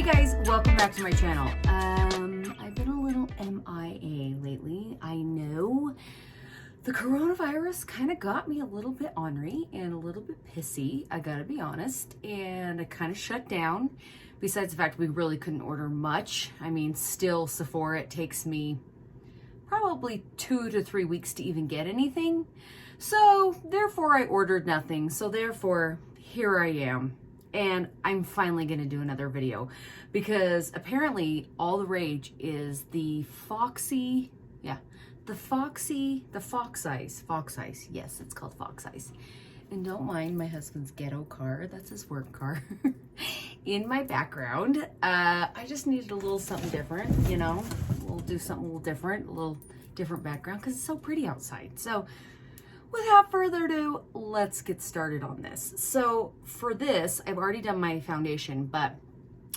guys, welcome back to my channel. I've been a little MIA lately. I know the coronavirus kind of got me a little bit ornery and a little bit pissy, I gotta be honest, and I kind of shut down. Besides the fact we really couldn't order much. I mean, still Sephora, it takes me probably 2 to 3 weeks to even get anything. So therefore I ordered nothing. So therefore here I am. And I'm finally going to do another video because apparently all the rage is the fox eyes. Yes, it's called fox eyes. And don't mind my husband's ghetto car. That's his work car in my background. I just needed a little something different, you know, we'll do something a little different background because it's so pretty outside. So without further ado, let's get started on this. So for this, I've already done my foundation, but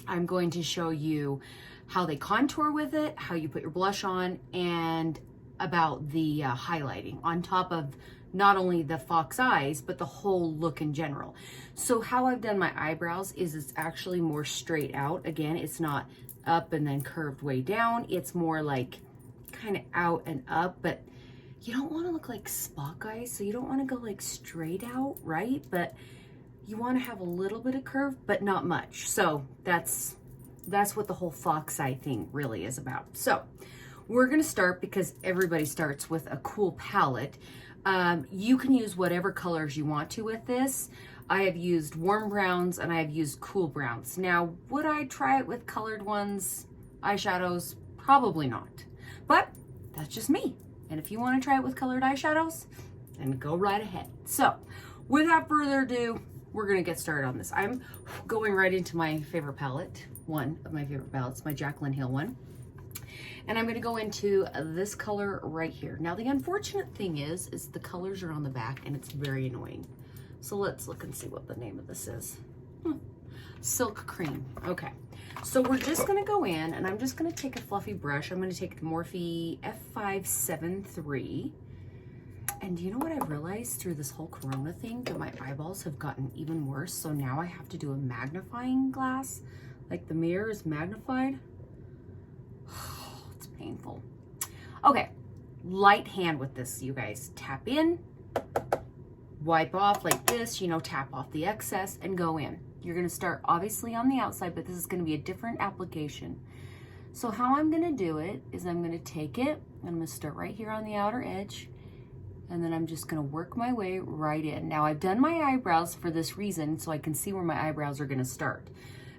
I'm going to show you how they contour with it, how you put your blush on, and about the highlighting on top of not only the fox eyes, but the whole look in general. So how I've done my eyebrows is it's actually more straight out. Again, it's not up and then curved way down. It's more like kind of out and up, but you don't want to look like Spock eyes, so you don't want to go like straight out, right? But you want to have a little bit of curve, but not much. So that's what the whole fox eye thing really is about. So we're going to start because everybody starts with a cool palette. You can use whatever colors you want to with this. I have used warm browns and I have used cool browns. Now, would I try it with colored ones, eyeshadows? Probably not, but that's just me. And if you want to try it with colored eyeshadows, then go right ahead. So without further ado, we're going to get started on this. I'm going right into my favorite palette, one of my favorite palettes, my Jaclyn Hill one. And I'm going to go into this color right here. Now, the unfortunate thing is the colors are on the back and it's very annoying. So let's look and see what the name of this is. Silk Cream. Okay. So we're just going to go in and I'm just going to take a fluffy brush. I'm going to take the Morphe F573. And do you know what I realized through this whole corona thing? That my eyeballs have gotten even worse. So now I have to do a magnifying glass. Like the mirror is magnified. It's painful. Okay. Light hand with this, you guys. Tap in. Wipe off like this. You know, tap off the excess and go in. You're going to start obviously on the outside, but this is going to be a different application. So how I'm going to do it is I'm going to take it, and I'm going to start right here on the outer edge, and then I'm just going to work my way right in. Now I've done my eyebrows for this reason, so I can see where my eyebrows are going to start.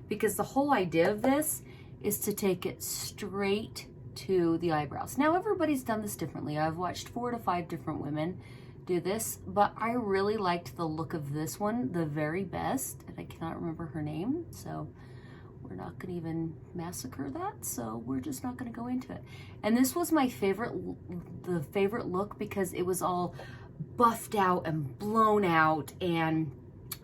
Because the whole idea of this is to take it straight to the eyebrows. Now everybody's done this differently. I've watched 4 to 5 different women do this, but I really liked the look of this one the very best, and I cannot remember her name, so we're not gonna even massacre that, so we're just not gonna go into it. And this was my favorite, the favorite look, because it was all buffed out and blown out and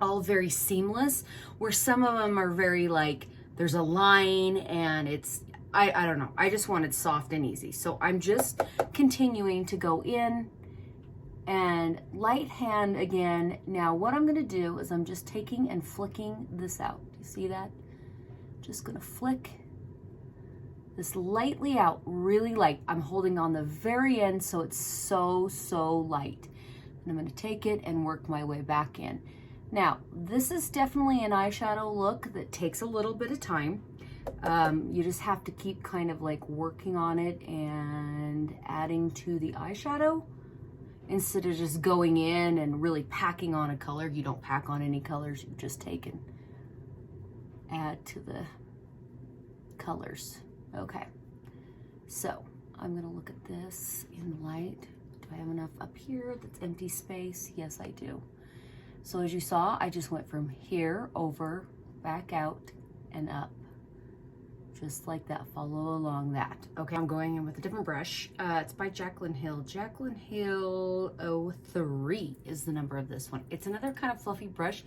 all very seamless, where some of them are very like there's a line and it's I don't know, I just wanted soft and easy. So I'm just continuing to go in and light hand again. Now what I'm gonna do is I'm just taking and flicking this out. Do you see that? Just gonna flick this lightly out, really light. I'm holding on the very end so it's so light. And I'm gonna take it and work my way back in. Now, this is definitely an eyeshadow look that takes a little bit of time. You just have to keep kind of like working on it and adding to the eyeshadow. Instead of just going in and really packing on a color. You don't pack on any colors, you just take and add to the colors. Okay, so I'm gonna look at this in the light. Do I have enough up here that's empty space? Yes, I do. So as you saw, I just went from here over, back out, and up. Just like that, follow along that. Okay, I'm going in with a different brush. It's by Jaclyn Hill. Jaclyn Hill 03 is the number of this one. It's another kind of fluffy brush,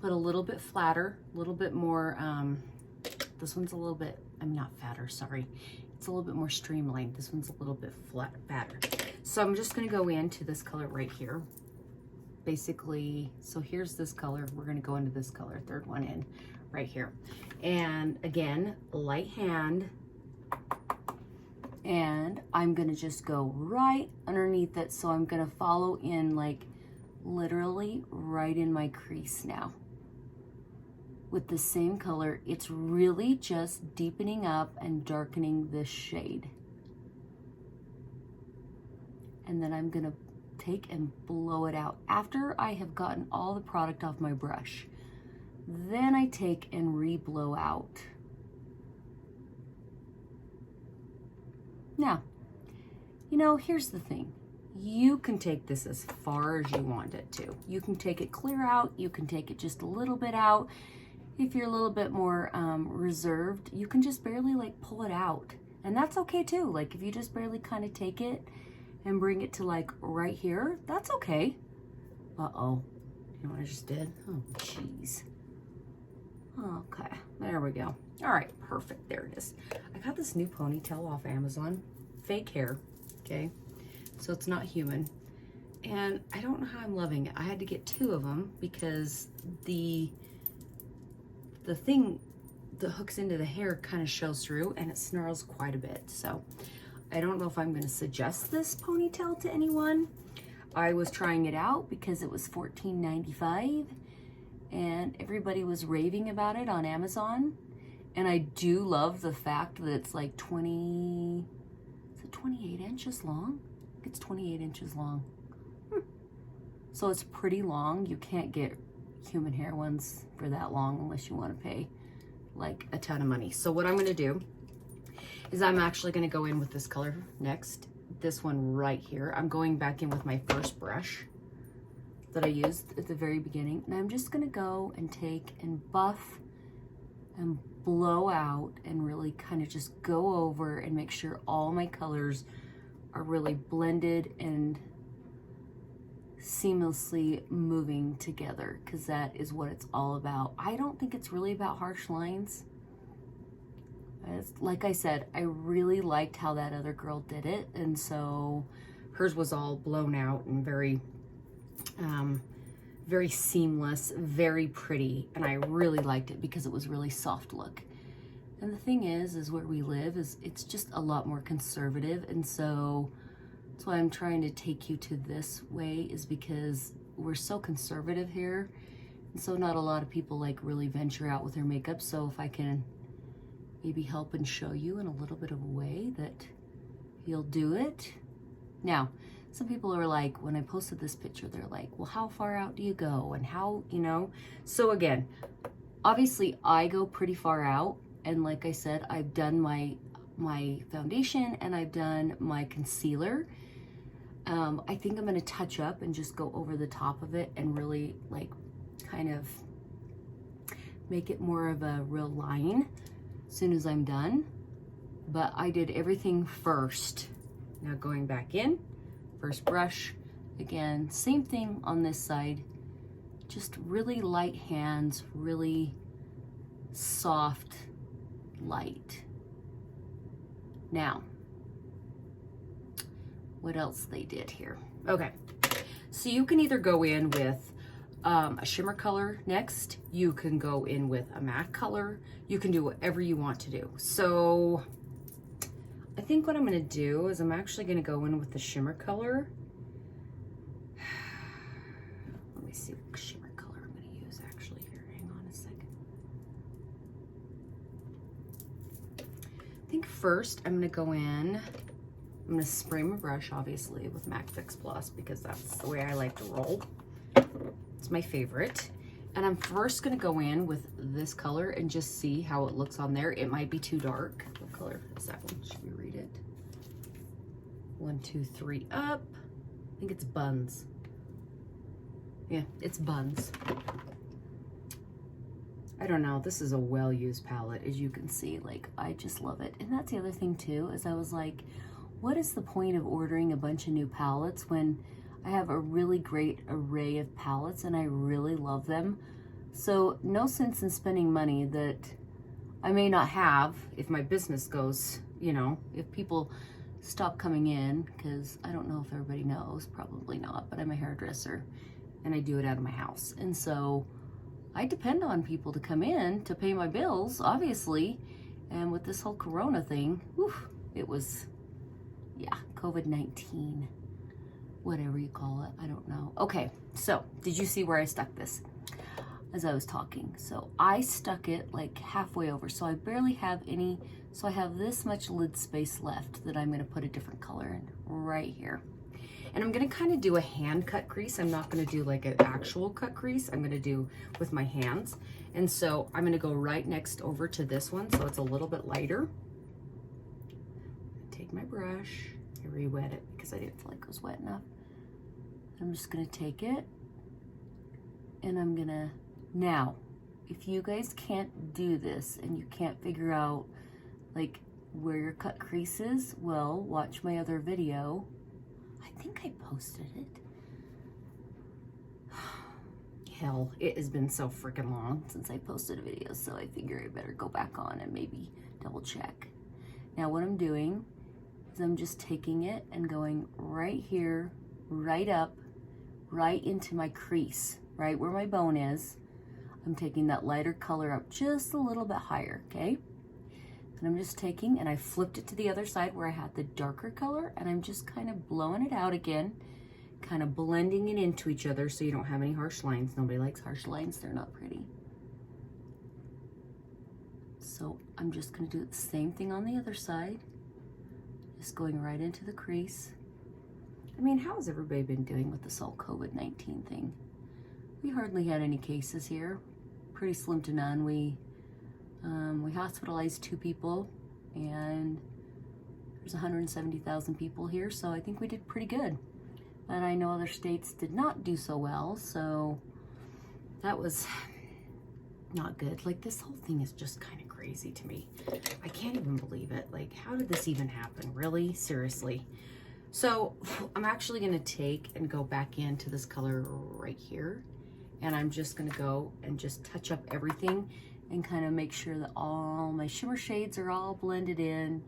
but a little bit flatter, a little bit more, this one's a little bit, I'm not fatter, sorry. It's a little bit more streamlined. This one's a little bit fatter. So I'm just gonna go into this color right here. basically, so here's this color. We're gonna go into this color, third one in right here. And again, light hand. And I'm gonna just go right underneath it. So I'm gonna follow in like literally right in my crease now. With the same color, it's really just deepening up and darkening this shade. And then I'm gonna take and blow it out after I have gotten all the product off my brush. Then I take and re-blow out. Now, you know, here's the thing. You can take this as far as you want it to. You can take it clear out. You can take it just a little bit out. If you're a little bit more reserved, you can just barely like pull it out. And that's okay too. Like if you just barely kind of take it and bring it to like right here, that's okay. Uh-oh, you know what I just did? Oh, jeez. Okay, there we go. All right, perfect, there it is. I got this new ponytail off Amazon, fake hair, okay? So it's not human. And I don't know how I'm loving it. I had to get 2 of them because the thing that hooks into the hair kind of shows through and it snarls quite a bit. So I don't know if I'm going to suggest this ponytail to anyone. I was trying it out because it was $14.95 and everybody was raving about it on Amazon. And I do love the fact that it's like 28 inches long? It's 28 inches long. So it's pretty long. You can't get human hair ones for that long unless you want to pay like a ton of money. So what I'm going to do is I'm actually going to go in with this color next. This one right here. I'm going back in with my first brush that I used at the very beginning. And I'm just going to go and take and buff and blow out and really kind of just go over and make sure all my colors are really blended and seamlessly moving together, because that is what it's all about. I don't think it's really about harsh lines. Like I said, I really liked how that other girl did it, and so hers was all blown out and very very seamless, very pretty, and I really liked it because it was really soft look. And the thing is where we live it's just a lot more conservative, and so that's why I'm trying to take you to this way, is because we're so conservative here. And so not a lot of people like really venture out with their makeup. So if I can maybe help and show you in a little bit of a way that you'll do it. Now, some people are like, when I posted this picture, they're like, well, how far out do you go? And how, you know? So again, obviously I go pretty far out. And like I said, I've done my foundation and I've done my concealer. I think I'm going to touch up and just go over the top of it and really like kind of make it more of a real line as soon as I'm done. But I did everything first. Now going back in, first brush, again, same thing on this side, just really light hands, really soft light. Now, what else they did here? Okay, so you can either go in with a shimmer color next, you can go in with a matte color, you can do whatever you want to do. So I think what I'm gonna do is I'm actually gonna go in with the shimmer color. Let me see what shimmer color I'm gonna use actually here. Hang on a second. I think first I'm gonna go in, I'm gonna spray my brush obviously with MAC Fix Plus because that's the way I like to roll. It's my favorite. And I'm first gonna go in with this color and just see how it looks on there. It might be too dark. What color is that one? Should we read it? 1, 2, 3 up. I think it's Buns. Yeah, it's Buns. I don't know, this is a well-used palette, as you can see. Like, I just love it. And that's the other thing too, is I was like, what is the point of ordering a bunch of new palettes when I have a really great array of palettes and I really love them? So no sense in spending money that I may not have if my business goes, you know, if people stop coming in, because I don't know if everybody knows, probably not, but I'm a hairdresser and I do it out of my house. And so I depend on people to come in to pay my bills, obviously. And with this whole Corona thing, whew, it was, yeah, COVID-19, whatever you call it, I don't know. Okay, so did you see where I stuck this as I was talking? So I stuck it like halfway over, so I barely have any, so I have this much lid space left that I'm gonna put a different color in right here. And I'm gonna kind of do a hand cut crease. I'm not gonna do like an actual cut crease. I'm gonna do with my hands. And so I'm gonna go right next over to this one, so it's a little bit lighter. Take my brush, I re-wet it because I didn't feel like it was wet enough. I'm just gonna take it, and I'm gonna, now, if you guys can't do this and you can't figure out like where your cut crease is, well, watch my other video. I think I posted it. Hell, it has been so freaking long since I posted a video, so I figure I better go back on and maybe double check. Now what I'm doing is I'm just taking it and going right here, right up, right into my crease, right where my bone is. I'm taking that lighter color up just a little bit higher, okay? And I'm just taking, and I flipped it to the other side where I had the darker color, and I'm just kind of blowing it out again, kind of blending it into each other so you don't have any harsh lines. Nobody likes harsh lines, they're not pretty. So I'm just gonna do the same thing on the other side, just going right into the crease. I mean, how has everybody been doing with this whole COVID-19 thing? We hardly had any cases here, pretty slim to none. We hospitalized 2 people, and there's 170,000 people here, so I think we did pretty good. But I know other states did not do so well, so that was not good. Like, this whole thing is just kind of crazy to me. I can't even believe it. Like, how did this even happen? Really? Seriously? So I'm actually going to take and go back into this color right here, and I'm just going to go and just touch up everything and kind of make sure that all my shimmer shades are all blended in.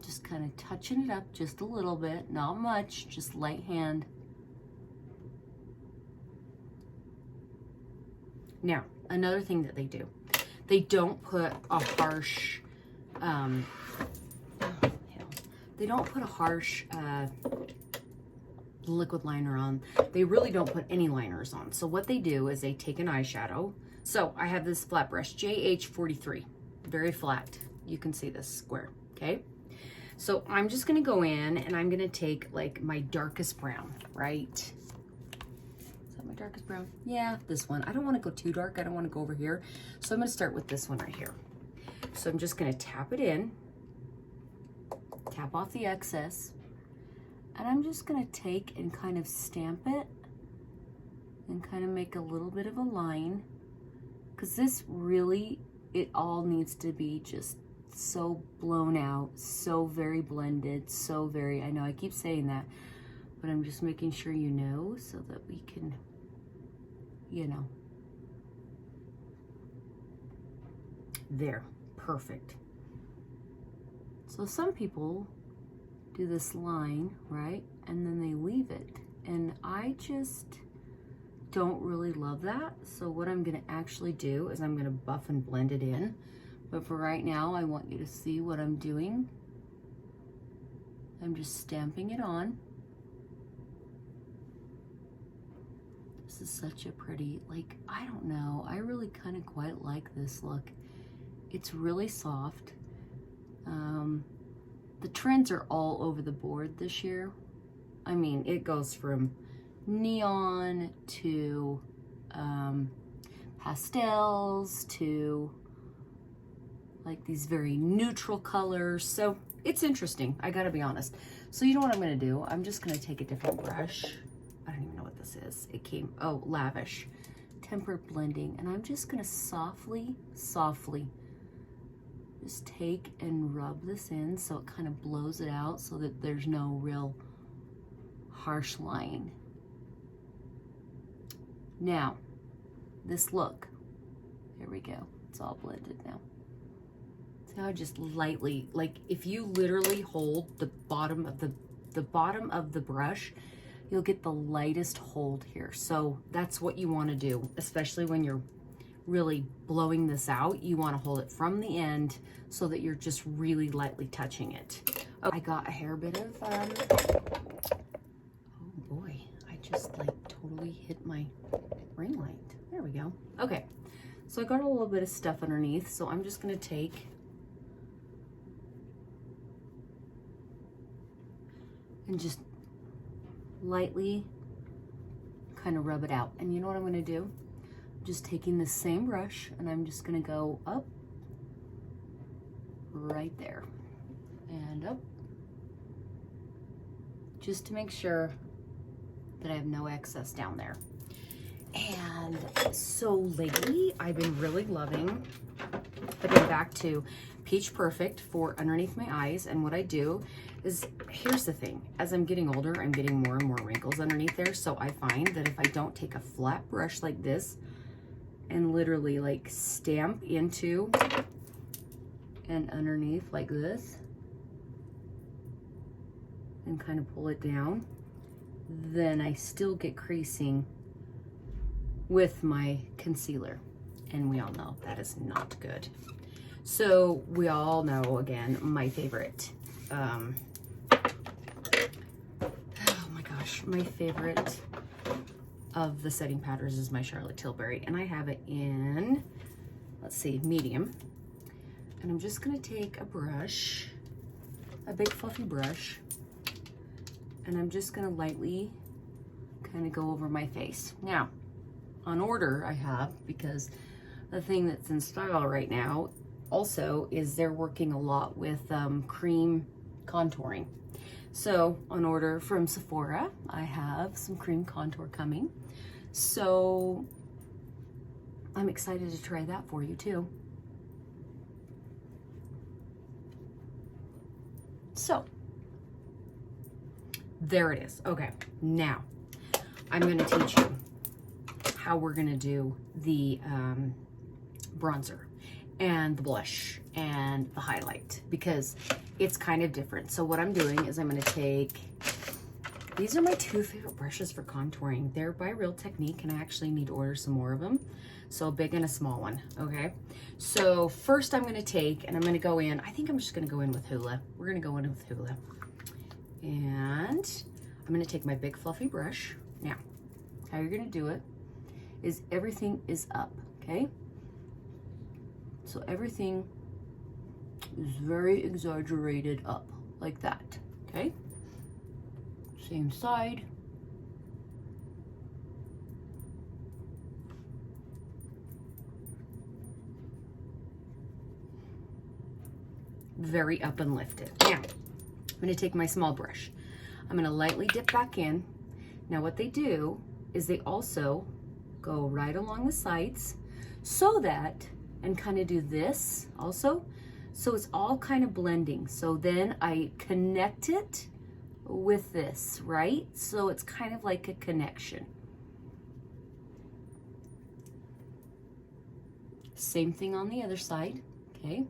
Just kind of touching it up just a little bit, not much, just light hand. Now, another thing that they do, they don't put a harsh, they don't put a harsh liquid liner on. They really don't put any liners on. So what they do is they take an eyeshadow. So I have this flat brush, JH43, very flat. You can see this square, okay? So I'm just gonna go in and I'm gonna take like my darkest brown, right? Is that my darkest brown? Yeah, this one. I don't wanna go too dark. I don't wanna go over here. So I'm gonna start with this one right here. So I'm just gonna tap it in, tap off the excess, and I'm just gonna take and kind of stamp it and kind of make a little bit of a line, because this really, it all needs to be just so blown out, so very blended, so very, I know I keep saying that, but I'm just making sure you know so that we can, you know. There, perfect. So some people do this line, right? And then they leave it. And I just don't really love that. So what I'm gonna actually do is I'm gonna buff and blend it in. But for right now, I want you to see what I'm doing. I'm just stamping it on. This is such a pretty, like, I don't know, I really kind of quite like this look. It's really soft. The trends are all over the board this year. I mean, it goes from neon to pastels to like these very neutral colors. So it's interesting, I gotta be honest. So you know what I'm gonna do? I'm just gonna take a different brush. I don't even know what this is. It came, oh, Lavish. Tempered blending. And I'm just gonna softly just take and rub this in so it kind of blows it out so that there's no real harsh line. Now, this look, here we go. It's all blended now. See how I just lightly, like if you literally hold the bottom of the brush you'll get the lightest hold here. So that's what you want to do, especially when you're really blowing this out. You want to hold it from the end so that you're just really lightly touching it. Oh, I got a hair bit of, oh boy, I just like totally hit my ring light. There we go. Okay, so I got a little bit of stuff underneath, so I'm just going to take and just lightly kind of rub it out. And you know what I'm going to do? I'm just taking the same brush and I'm just going to go up right there and up, just to make sure that I have no excess down there. And so lately I've been really loving, I've been back to Peach Perfect for underneath my eyes. And what I do is, here's the thing, as I'm getting older, I'm getting more and more wrinkles underneath there. So I find that if I don't take a flat brush like this and literally like stamp into and underneath like this and kind of pull it down, then I still get creasing with my concealer. And we all know that is not good. So we all know, again, my favorite, oh my gosh, my favorite of the setting powders is my Charlotte Tilbury. And I have it in, let's see, medium. And I'm just gonna take a brush, a big fluffy brush, and I'm just gonna lightly kind of go over my face. Now, on order I have, because the thing that's in style right now also is they're working a lot with cream contouring. So on order from Sephora, I have some cream contour coming. So I'm excited to try that for you too. So there it is. Okay, now I'm going to teach you how we're going to do the bronzer and the blush and the highlight, because it's kind of different. So what I'm doing is I'm going to take, these are my two favorite brushes for contouring. They're by Real Technique, and I actually need to order some more of them. So a big and a small one, okay? So first I'm going to take, and I'm going to go in, I think I'm just going to go in with Hula. We're going to go in with Hula. And I'm going to take my big fluffy brush. Now, how you're going to do it is everything is up, okay? So everything is very exaggerated up, like that, okay? Same side. Very up and lifted. Now, I'm gonna take my small brush. I'm gonna lightly dip back in. Now what they do is they also go right along the sides, so that, and kind of do this also, so it's all kind of blending. So then I connect it with this, right? So it's kind of like a connection. Same thing on the other side, okay?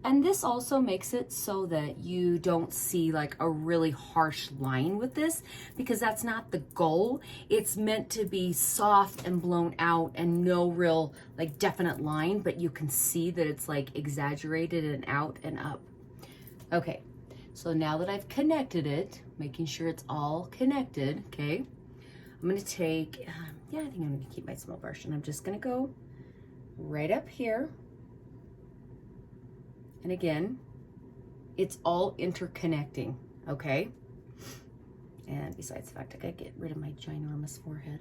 And this also makes it so that you don't see like a really harsh line with this, because that's not the goal. It's meant to be soft and blown out and no real like definite line, but you can see that it's like exaggerated and out and up. Okay, so now that I've connected it, making sure it's all connected, okay, I'm gonna take, yeah, I think I'm gonna keep my small brush, and I'm just gonna go right up here. And again, it's all interconnecting, okay? And besides the fact I gotta get rid of my ginormous forehead.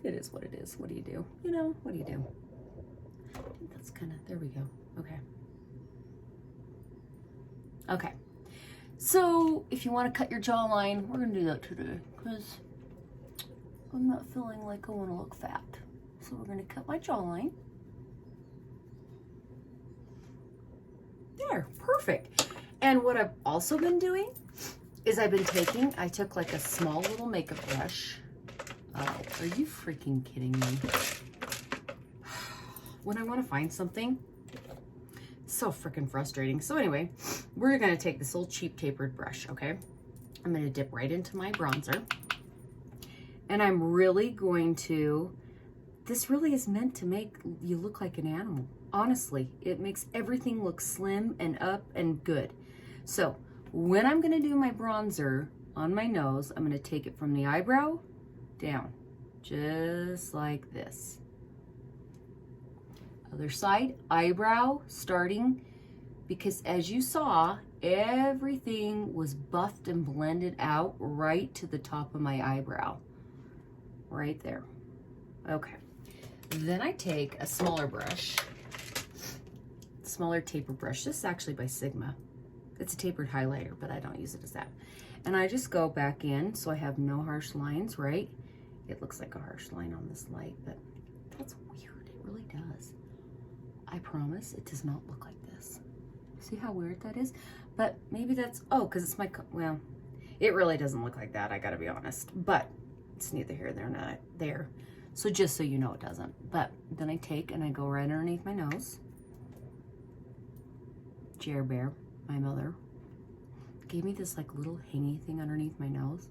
It is what it is. What do you do? You know, what do you do? I think that's kind of, there we go. Okay. Okay. So if you want to cut your jawline, we're gonna do that today, because I'm not feeling like I want to look fat. So we're gonna cut my jawline. There, perfect. And what I've also been doing is I've been taking, I took like a small little makeup brush. Oh, are you freaking kidding me? When I want to find something, so freaking frustrating. So anyway, we're gonna take this little cheap tapered brush, okay? I'm going to dip right into my bronzer. And I'm really going to, this really is meant to make you look like an animal. Honestly, it makes everything look slim and up and good. So when I'm going to do my bronzer on my nose, I'm going to take it from the eyebrow down, just like this. Other side, eyebrow starting, because as you saw, everything was buffed and blended out right to the top of my eyebrow. Right there. Okay. Then I take a smaller brush, smaller taper brush. This is actually by Sigma. It's a tapered highlighter, but I don't use it as that. And I just go back in so I have no harsh lines, right? It looks like a harsh line on this light, but that's weird. It really does. I promise it does not look like this. See how weird that is? But maybe that's, oh, because it's my, well, it really doesn't look like that, I gotta be honest. But it's neither here nor there. So just so you know it doesn't. But then I take and I go right underneath my nose. Jer Bear, my mother, gave me this like little hangy thing underneath my nose.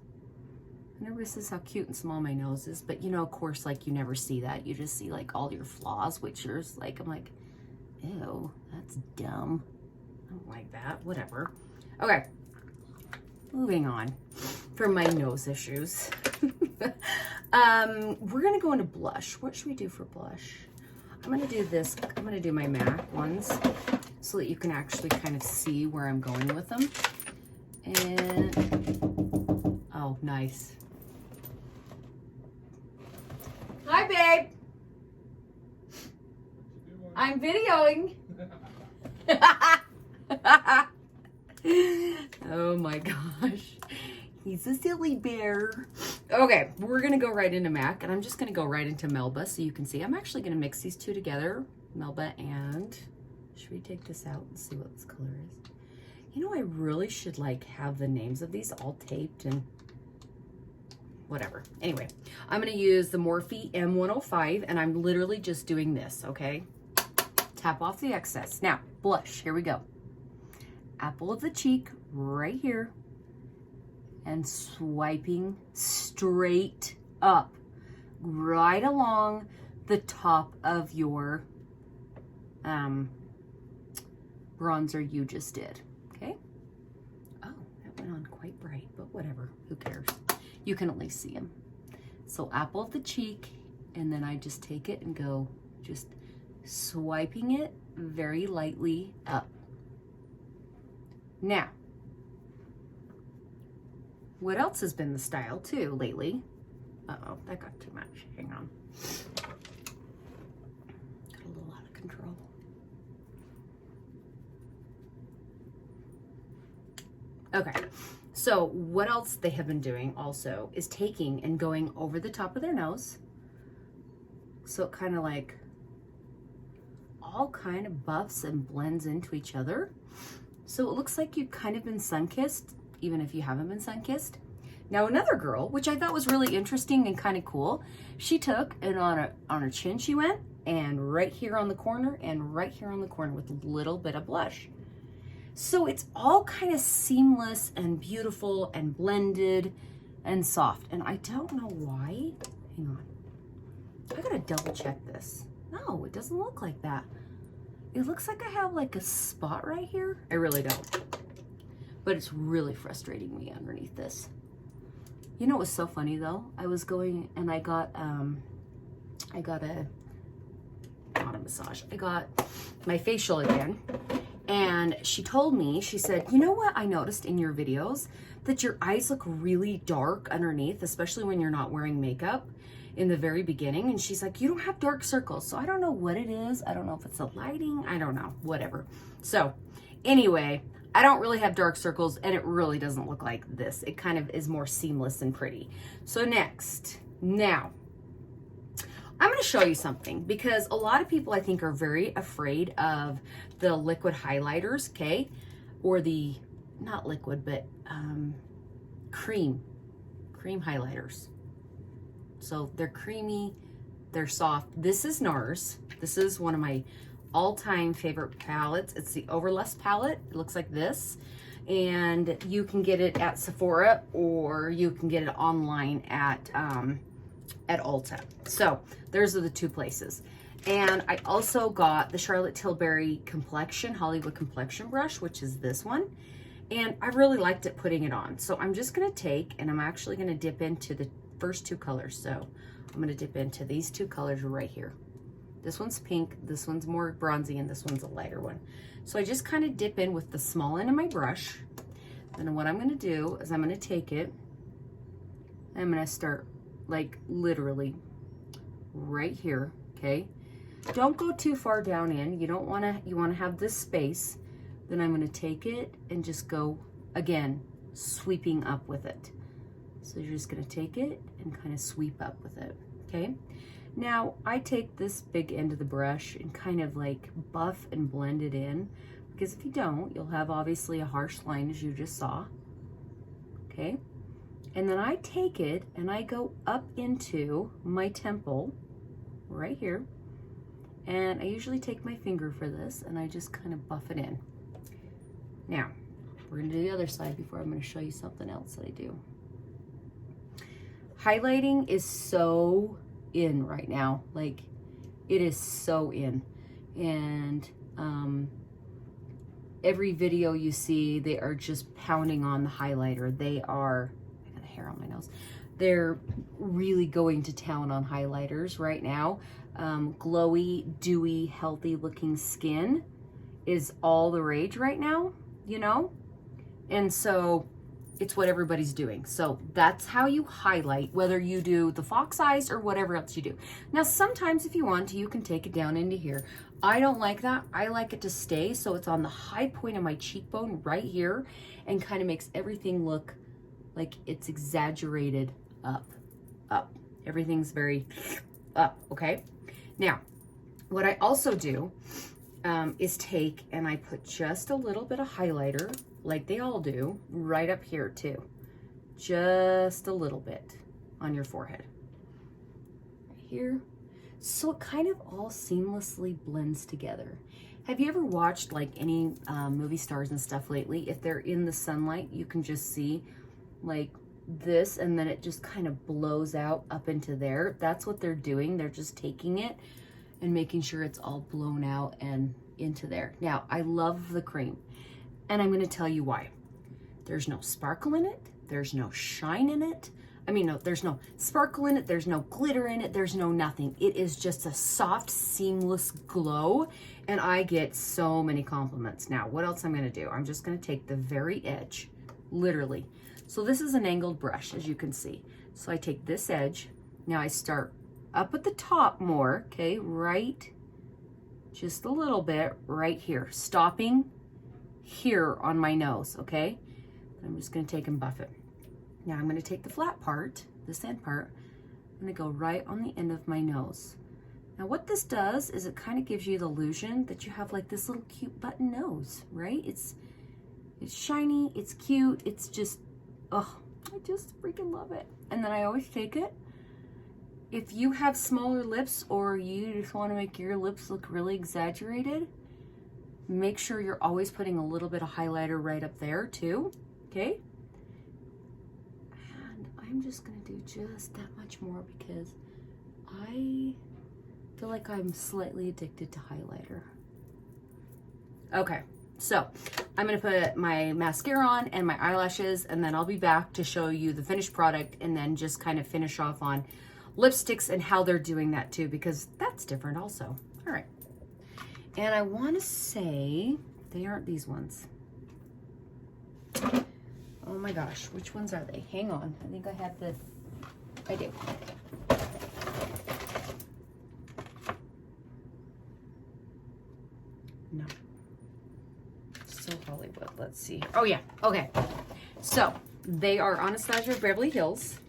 And everybody says how cute and small my nose is. But you know, of course, like you never see that. You just see like all your flaws, which is like, I'm like, ew, that's dumb. I don't like that, whatever. Okay, moving on from my nose issues. We're gonna go into blush. What should we do for blush? I'm gonna do this. I'm gonna do my MAC ones so that you can actually kind of see where I'm going with them. And, oh, nice. Hi, babe. I'm videoing. Oh my gosh. He's a silly bear. Okay, we're gonna go right into MAC, and I'm just gonna go right into Melba so you can see. I'm actually gonna mix these two together, Melba and, should we take this out and see what this color is? You know, I really should like have the names of these all taped and whatever. Anyway, I'm gonna use the Morphe M105, and I'm literally just doing this, okay? Tap off the excess. Now, blush, here we go. Apple of the cheek, right here. And swiping straight up, right along the top of your bronzer you just did, okay? Oh, that went on quite bright, but whatever, who cares? You can at least see them. So apple of the cheek, and then I just take it and go just swiping it very lightly up. Now, what else has been the style too lately? Uh-oh, that got too much. Hang on. Got a little out of control. Okay, so what else they have been doing also is taking and going over the top of their nose. So it kind of like all kind of buffs and blends into each other. So it looks like you've kind of been sun-kissed, even if you haven't been sun-kissed. Now another girl, which I thought was really interesting and kind of cool, she took and on her chin she went, and right here on the corner, and right here on the corner with a little bit of blush. So it's all kind of seamless and beautiful and blended and soft. And I don't know why. Hang on. I gotta double check this. No, it doesn't look like that. It looks like I have like a spot right here. I really don't. But it's really frustrating me underneath this. You know what was so funny though? I was going and I got not a massage. I got my facial again. And she told me, she said, you know what I noticed in your videos? That your eyes look really dark underneath, especially when you're not wearing makeup in the very beginning. And she's like, you don't have dark circles. So I don't know what it is. I don't know if it's the lighting. I don't know, whatever. So anyway, I don't really have dark circles, and it really doesn't look like this. It kind of is more seamless and pretty. So next, now, I'm going to show you something because a lot of people I think are very afraid of the liquid highlighters, okay? Or the, not liquid, but cream highlighters. So they're creamy, they're soft. This is NARS. This is one of my all-time favorite palettes. It's the Overlust palette. It looks like this. And you can get it at Sephora, or you can get it online at Ulta. So those are the two places. And I also got the Charlotte Tilbury Hollywood Complexion Brush, which is this one. And I really liked it putting it on. So I'm just gonna take, and I'm actually gonna dip into the first two colors. So I'm gonna dip into these two colors right here. This one's pink, this one's more bronzy, and this one's a lighter one. So I just kind of dip in with the small end of my brush. Then what I'm gonna do is I'm gonna take it, and I'm gonna start like literally right here, okay? Don't go too far down in. You wanna have this space. Then I'm gonna take it and just go, again, sweeping up with it. So you're just gonna take it and kind of sweep up with it, okay? Now, I take this big end of the brush and kind of like buff and blend it in, because if you don't, you'll have obviously a harsh line as you just saw, okay? And then I take it and I go up into my temple right here. And I usually take my finger for this and I just kind of buff it in. Now, we're gonna do the other side before I'm gonna show you something else that I do. Highlighting is so in right now. Like, it is so in. And every video you see, they are just pounding on the highlighter. They are, I got a hair on my nose. They're really going to town on highlighters right now. Glowy, dewy, healthy looking skin is all the rage right now, you know? And so it's what everybody's doing. So that's how you highlight, whether you do the fox eyes or whatever else you do. Now, sometimes if you want to, you can take it down into here. I don't like that. I like it to stay so it's on the high point of my cheekbone right here and kind of makes everything look like it's exaggerated up. Everything's very up, okay? Now, what I also do is take and I put just a little bit of highlighter, like they all do, right up here too. Just a little bit on your forehead. Right here. So it kind of all seamlessly blends together. Have you ever watched like any movie stars and stuff lately? If they're in the sunlight, you can just see like this, and then it just kind of blows out up into there. That's what they're doing. They're just taking it and making sure it's all blown out and into there. Now, I love the cream, and I'm going to tell you why. There's no sparkle in it. There's no shine in it. I mean, no, there's no sparkle in it. There's no glitter in it. There's no nothing. It is just a soft, seamless glow, and I get so many compliments. Now, what else I'm going to do? I'm just going to take the very edge, literally. So this is an angled brush, as you can see. So I take this edge. Now I start up at the top more, okay, right, just a little bit right here, stopping here on my nose, okay? I'm just gonna take and buff it. Now I'm gonna take the flat part, this end part, I'm gonna go right on the end of my nose. Now what this does is it kind of gives you the illusion that you have like this little cute button nose, right? It's shiny, it's cute, it's just, oh, I just freaking love it. And then I always take it. If you have smaller lips or you just want to make your lips look really exaggerated, make sure you're always putting a little bit of highlighter right up there too, okay? And I'm just gonna do just that much more because I feel like I'm slightly addicted to highlighter. Okay. So I'm going to put my mascara on and my eyelashes, and then I'll be back to show you the finished product and then just kind of finish off on lipsticks and how they're doing that too, because that's different also. All right. And I want to say they aren't these ones. Oh my gosh, which ones are they? Hang on. I think I have the, I do. No. So Hollywood, let's see. Oh yeah, okay. So they are Anastasia Beverly Hills.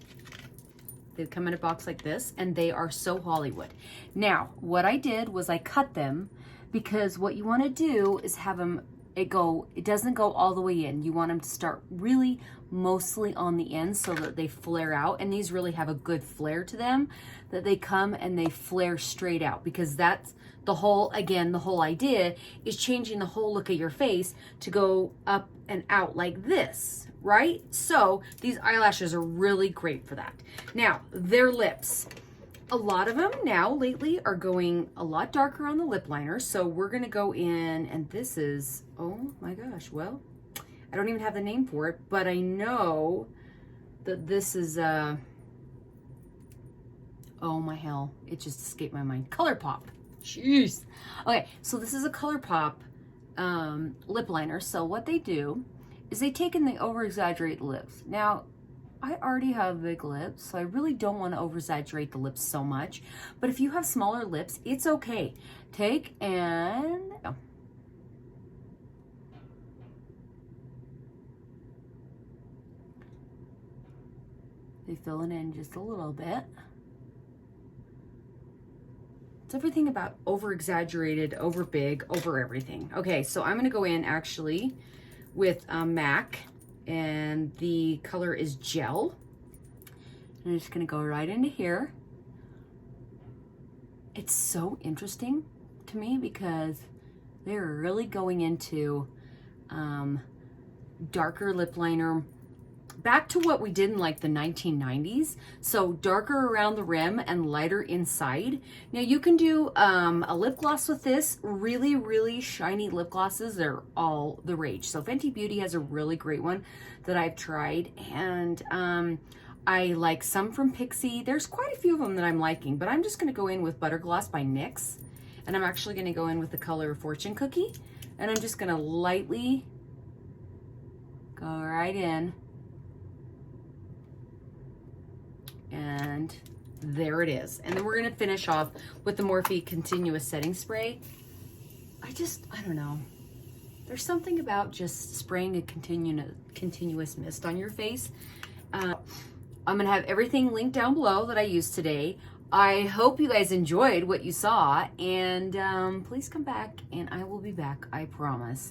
They come in a box like this, and they are So Hollywood. Now, what I did was I cut them because what you want to do is have them it doesn't go all the way in. You want them to start really mostly on the end so that they flare out. And these really have a good flare to them, that they come and they flare straight out, because that's the whole idea is changing the whole look of your face to go up and out like this, right? So these eyelashes are really great for that. Now, their lips. A lot of them now lately are going a lot darker on the lip liner. So we're gonna go in, and this is, oh my gosh, well, I don't even have the name for it, but I know that this is, oh my hell, it just escaped my mind. Colourpop, jeez. Okay, so this is a Colourpop lip liner. So what they do is they take and they over-exaggerate the lips. Now, I already have big lips, so I really don't want to over-exaggerate the lips so much. But if you have smaller lips, it's okay. Take and... they fill it in just a little bit. It's everything about over-exaggerated, over-big, over everything. Okay, so I'm going to go in actually with MAC. And the color is Gel. And I'm just gonna go right into here. It's so interesting to me because they're really going into darker lip liner, back to what we did in like the 1990s. So darker around the rim and lighter inside. Now you can do a lip gloss with this. Really, really shiny lip glosses, they're all the rage. So Fenty Beauty has a really great one that I've tried, and I like some from Pixie. There's quite a few of them that I'm liking, but I'm just gonna go in with Butter Gloss by NYX, and I'm actually gonna go in with the color Fortune Cookie, and I'm just gonna lightly go right in. And there it is. And then we're gonna finish off with the Morphe Continuous Setting Spray. I don't know. There's something about just spraying a continuous mist on your face. I'm gonna have everything linked down below that I used today. I hope you guys enjoyed what you saw, and please come back and I will be back, I promise.